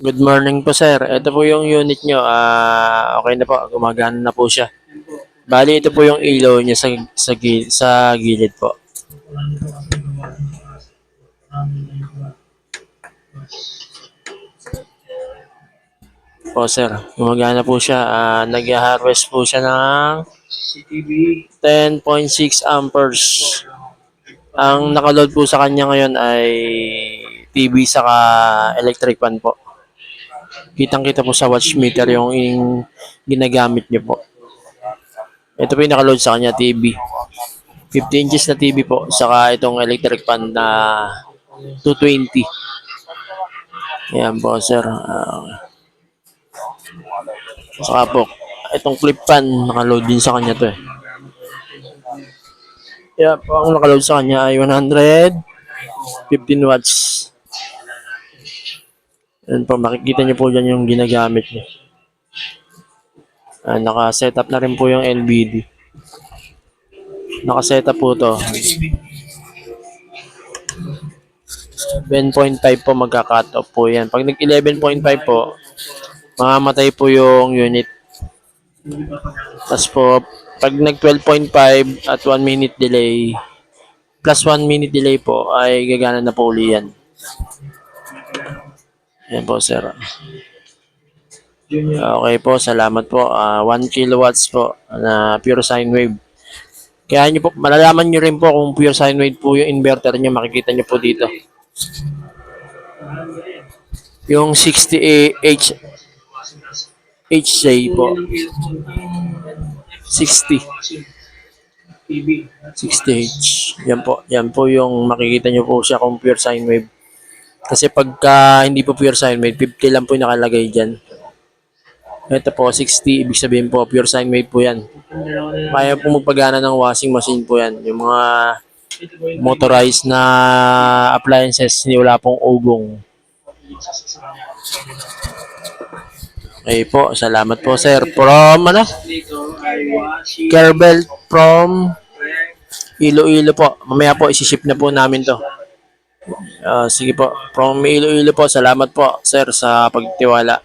Good morning po, sir. Ito po yung unit nyo. Okay na po. Gumagana na po siya. Bali, ito po yung ilaw niya sa gilid po. Po, sir. Gumagana po siya. Nag-harvest po siya ng 10.6 amperes. Ang nakaload po sa kanya ngayon ay TV saka electric fan po. Kitang-kita po sa watch meter yung ginagamit niyo po. Ito po yung nakaload sa kanya, TV. 50 inches na TV po, saka itong electric fan na 220. Yan po, sir. Saka po, itong clip fan, nakaload din sa kanya to eh. Kaya po, ang nakaload sa kanya ay 115 watts. Yan po, makikita niyo po dyan yung ginagamit niya. Naka-setup na rin po yung LBD. Naka-setup po to. 11.5 po magka-cut off po yan. Pag nag-11.5 po, mamamatay po yung unit. Tapos po, pag nag-12.5 at 1 minute delay, plus 1 minute delay po, ay gagana na po uli yan. Yan po, sir. Okay po, salamat po. 1 kilowatts po na pure sine wave. Kaya nyo po, malalaman nyo rin po kung pure sine wave po yung inverter nyo, makikita nyo po dito. Yung 60H HJ po. 60. 60H. Yan po. Yan po yung makikita nyo po siya kung pure sine wave. Kasi pagka hindi po pure sine wave, 50 lang po yung nakalagay dyan. Ito po, 60. Ibig sabihin po, pure sine wave po yan. Kaya po magpagana ng washing machine po yan. Yung mga motorized na appliances, hindi wala pong ugong. Okay po, salamat po, sir. From ano? Kerbel from Iloilo po. Mamaya po, isi-ship na po namin to. Sige po. From Iloilo po, salamat po, sir, sa pagtiwala.